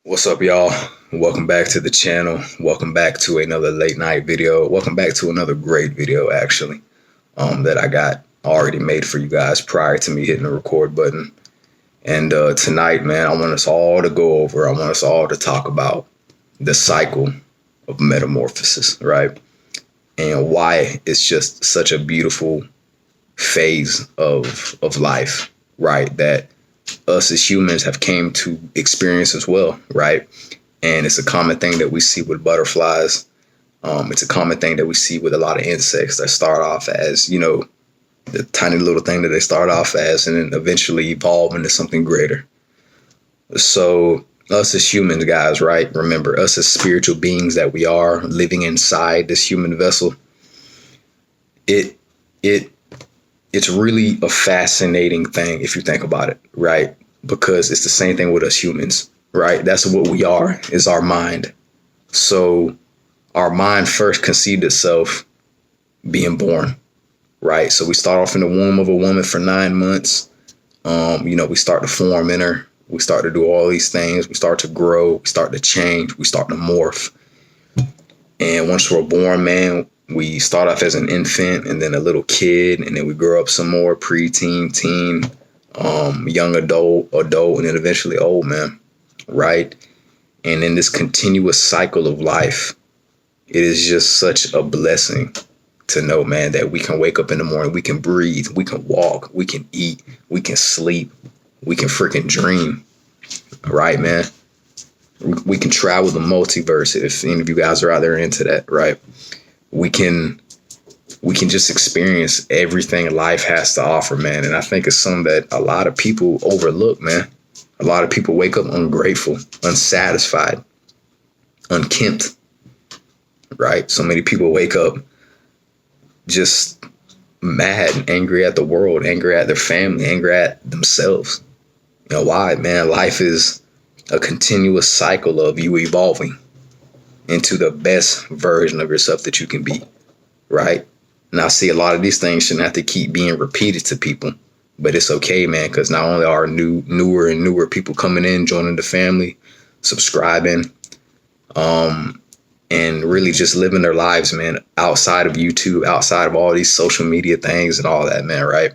What's up, y'all? Welcome back to the channel. Welcome back to another late night video. Welcome back to another great video, actually, that I got already made for you guys prior to me hitting the record button. And tonight, man, I want us all to go over, I want us all to talk about the cycle of metamorphosis, right? And why it's just such a beautiful phase of life, right? That us as humans have came to experience as well, right? And it's a common thing that we see with butterflies. It's a common thing that we see with a lot of insects that start off as, the tiny little thing that they start off as and then eventually evolve into something greater. So us as humans, guys, right? Remember, us as spiritual beings that we are living inside this human vessel, it's really a fascinating thing if you think about it, right? Because it's the same thing with us humans, right? That's what we are, is our mind. So our mind first conceived itself being born, right? So we start off in the womb of a woman for 9 months. We start to form in her. We start to do all these things. We start to grow. We start to change. We start to morph. And once we're born, man, we start off as an infant and then a little kid, and then we grow up some more, preteen, teen, young adult, and then eventually old, man, right? And in this continuous cycle of life, it is just such a blessing to know, man, that we can wake up in the morning, we can breathe, we can walk, we can eat, we can sleep, we can freaking dream, right, man? We can travel the multiverse if any of you guys are out there into that, right? We can just experience everything life has to offer, man. And I think it's something that a lot of people overlook, man. A lot of people wake up ungrateful, unsatisfied, unkempt, right? So many people wake up just mad and angry at the world, angry at their family, angry at themselves. You know why, man? Life is a continuous cycle of you evolving into the best version of yourself that you can be, right? Now, see, a lot of these things shouldn't have to keep being repeated to people, but it's okay, man, because not only are newer and newer people coming in, joining the family, subscribing, and really just living their lives, man, outside of YouTube, outside of all these social media things and all that, man, right?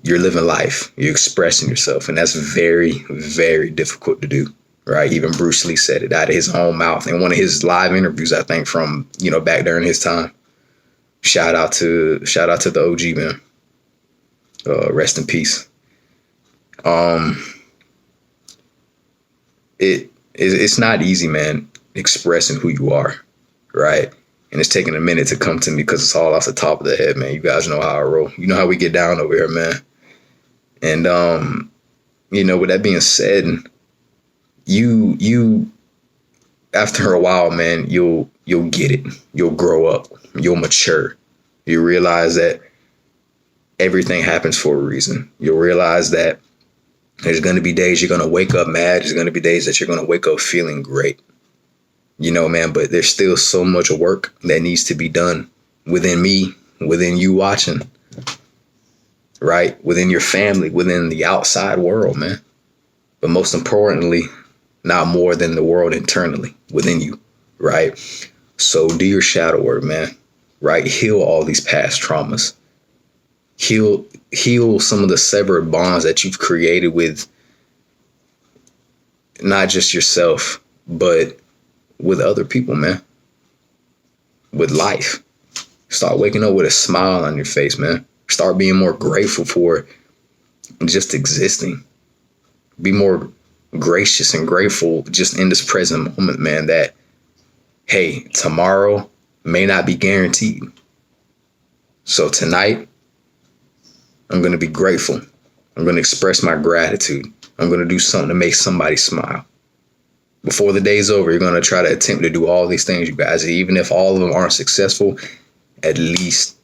You're living life, you're expressing yourself, and that's very, very difficult to do. Right. Even Bruce Lee said it out of his own mouth in one of his live interviews, I think, from, back during his time. Shout out to the OG, man. Rest in peace. It's not easy, man, expressing who you are. Right. And it's taking a minute to come to me because it's all off the top of the head, man. You guys know how I roll. You know how we get down over here, man. And, with that being said, you after a while, man, you'll get it. You'll grow up. You'll mature. You realize that everything happens for a reason. You'll realize that there's going to be days you're going to wake up mad. There's going to be days that you're going to wake up feeling great. Man, but there's still so much work that needs to be done within me, within you watching, right? Within your family, within the outside world, man. But most importantly, not more than the world internally within you, right? So do your shadow work, man, right? Heal all these past traumas. Heal some of the severed bonds that you've created with not just yourself, but with other people, man. With life. Start waking up with a smile on your face, man. Start being more grateful for just existing. Be more gracious and grateful just in this present moment, man, that, hey, tomorrow may not be guaranteed. So tonight, I'm going to be grateful. I'm going to express my gratitude. I'm going to do something to make somebody smile. Before the day's over, you're going to try to attempt to do all these things, you guys. Even if all of them aren't successful, at least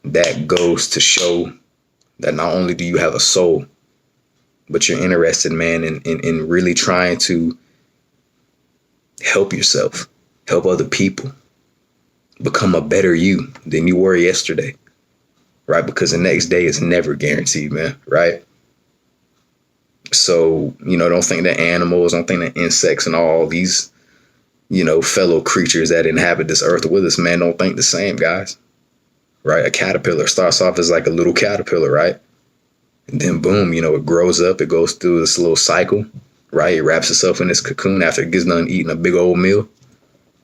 that goes to show that not only do you have a soul, but you're interested, man, in really trying to help yourself, help other people, become a better you than you were yesterday, right? Because the next day is never guaranteed, man, right? So, don't think that animals, don't think that insects and all these, fellow creatures that inhabit this earth with us, man, don't think the same, guys. Right? A caterpillar starts off as like a little caterpillar, right? And then boom, it grows up, it goes through this little cycle, right? It wraps itself in this cocoon after it gets done eating a big old meal,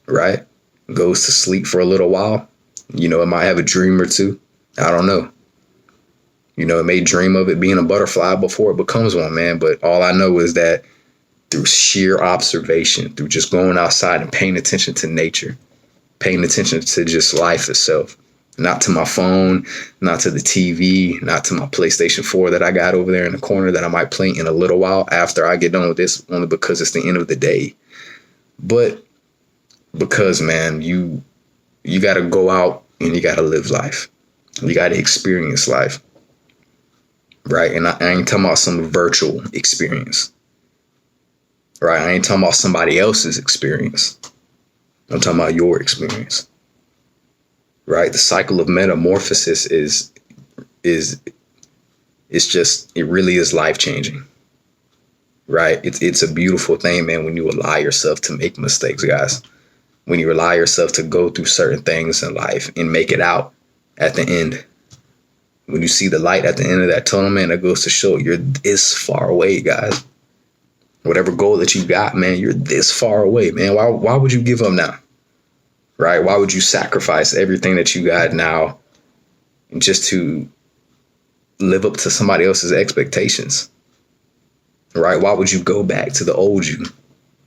right? Goes to sleep for a little while. It might have a dream or two. I don't know. It may dream of it being a butterfly before it becomes one, man. But all I know is that through sheer observation, through just going outside and paying attention to nature, paying attention to just life itself, not to my phone, not to the TV, not to my PlayStation 4 that I got over there in the corner that I might play in a little while after I get done with this, only because it's the end of the day. But because, man, you got to go out and you got to live life. You got to experience life. Right. And I ain't talking about some virtual experience. Right. I ain't talking about somebody else's experience. I'm talking about your experience. Right. The cycle of metamorphosis is just, it really is life changing. Right. It's a beautiful thing, man, when you allow yourself to make mistakes, guys. When you allow yourself to go through certain things in life and make it out at the end. When you see the light at the end of that tunnel, man, that goes to show you're this far away, guys. Whatever goal that you got, man, you're this far away, man. Why would you give up now? Right? Why would you sacrifice everything that you got now just to live up to somebody else's expectations? Right? Why would you go back to the old you,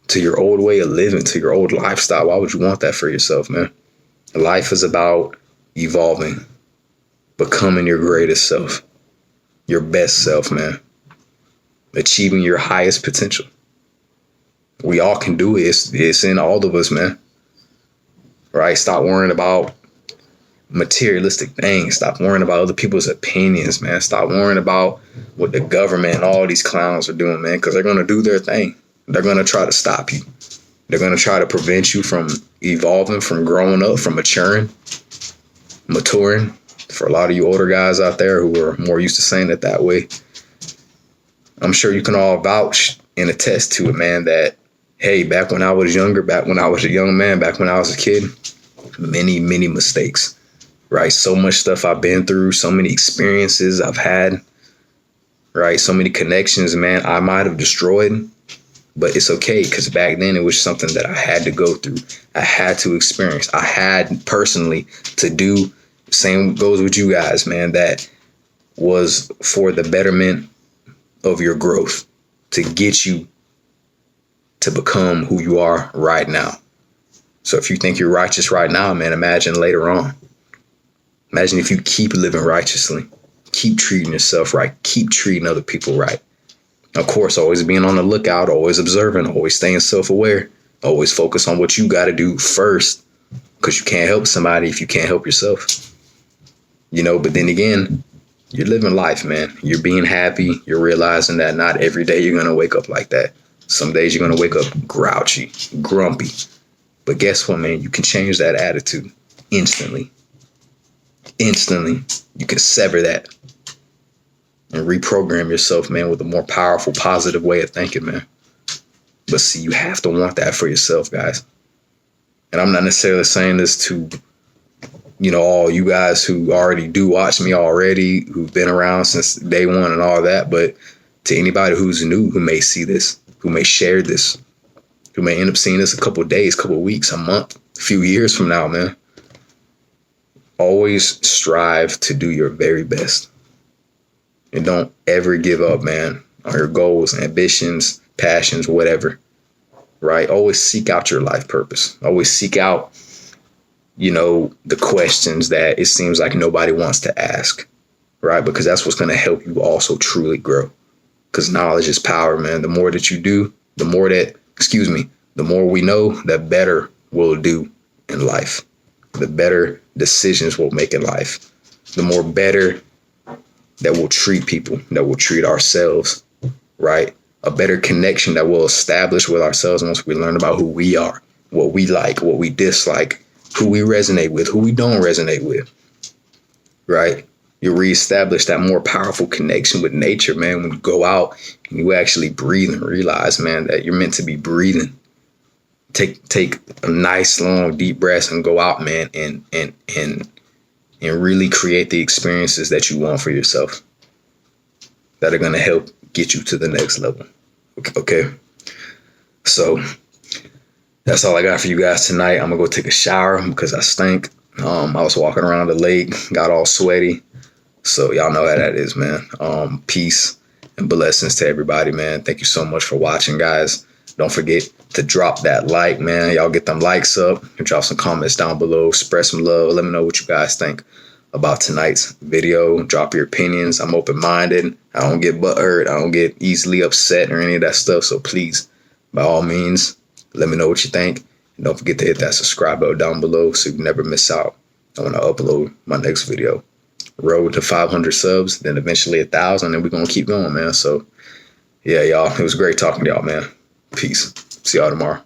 to your old way of living, to your old lifestyle? Why would you want that for yourself, man? Life is about evolving. Becoming your greatest self, your best self, man. Achieving your highest potential. We all can do it. It's in all of us, man. Right? Stop worrying about materialistic things. Stop worrying about other people's opinions, man. Stop worrying about what the government and all these clowns are doing, man, because they're going to do their thing. They're going to try to stop you. They're going to try to prevent you from evolving, from growing up, from maturing. For a lot of you older guys out there who are more used to saying it that way, I'm sure you can all vouch and attest to it, man, that, hey, back when I was younger, back when I was a young man, back when I was a kid, many, many mistakes, right? So much stuff I've been through, so many experiences I've had, right? So many connections, man, I might have destroyed, but it's okay, because back then it was something that I had to go through. I had to experience. I had personally to do. Same goes with you guys, man. That was for the betterment of your growth, to get you to become who you are right now. So if you think you're righteous right now, man, imagine later on. Imagine if you keep living righteously, keep treating yourself right, keep treating other people right. Of course, always being on the lookout, always observing, always staying self-aware, always focus on what you got to do first, because you can't help somebody if you can't help yourself. But then again, you're living life, man. You're being happy. You're realizing that not every day you're going to wake up like that. Some days you're going to wake up grouchy, grumpy. But guess what, man? You can change that attitude instantly. Instantly. You can sever that and reprogram yourself, man, with a more powerful, positive way of thinking, man. But see, you have to want that for yourself, guys. And I'm not necessarily saying this to all you guys who already do watch me already, who've been around since day one and all that. But to anybody who's new, who may see this, who may share this, who may end up seeing this a couple of days, couple of weeks, a month, a few years from now, man, always strive to do your very best. And don't ever give up, man, on your goals, ambitions, passions, whatever. Right? Always seek out your life purpose. Always seek out the questions that it seems like nobody wants to ask, right? Because that's what's going to help you also truly grow. Because knowledge is power, man. The more that you do, the more we know, the better we'll do in life. The better decisions we'll make in life. The more better that we'll treat people, that we'll treat ourselves, right? A better connection that we'll establish with ourselves once we learn about who we are, what we like, what we dislike, who we resonate with, who we don't resonate with, right? You'll reestablish that more powerful connection with nature, man. When you go out and you actually breathe and realize, man, that you're meant to be breathing. Take a nice long deep breath and go out, man, and really create the experiences that you want for yourself that are going to help get you to the next level. Okay. So that's all I got for you guys tonight. I'm gonna go take a shower because I stink. I was walking around the lake, got all sweaty. So y'all know how that is, man. Peace and blessings to everybody, man. Thank you so much for watching, guys. Don't forget to drop that like, man. Y'all get them likes up and drop some comments down below. Spread some love. Let me know what you guys think about tonight's video. Drop your opinions. I'm open-minded. I don't get butthurt. I don't get easily upset or any of that stuff. So please, by all means, let me know what you think. And don't forget to hit that subscribe button down below so you never miss out when I upload my next video. Road to 500 subs, then eventually 1,000, and we're going to keep going, man. So, yeah, y'all, it was great talking to y'all, man. Peace. See y'all tomorrow.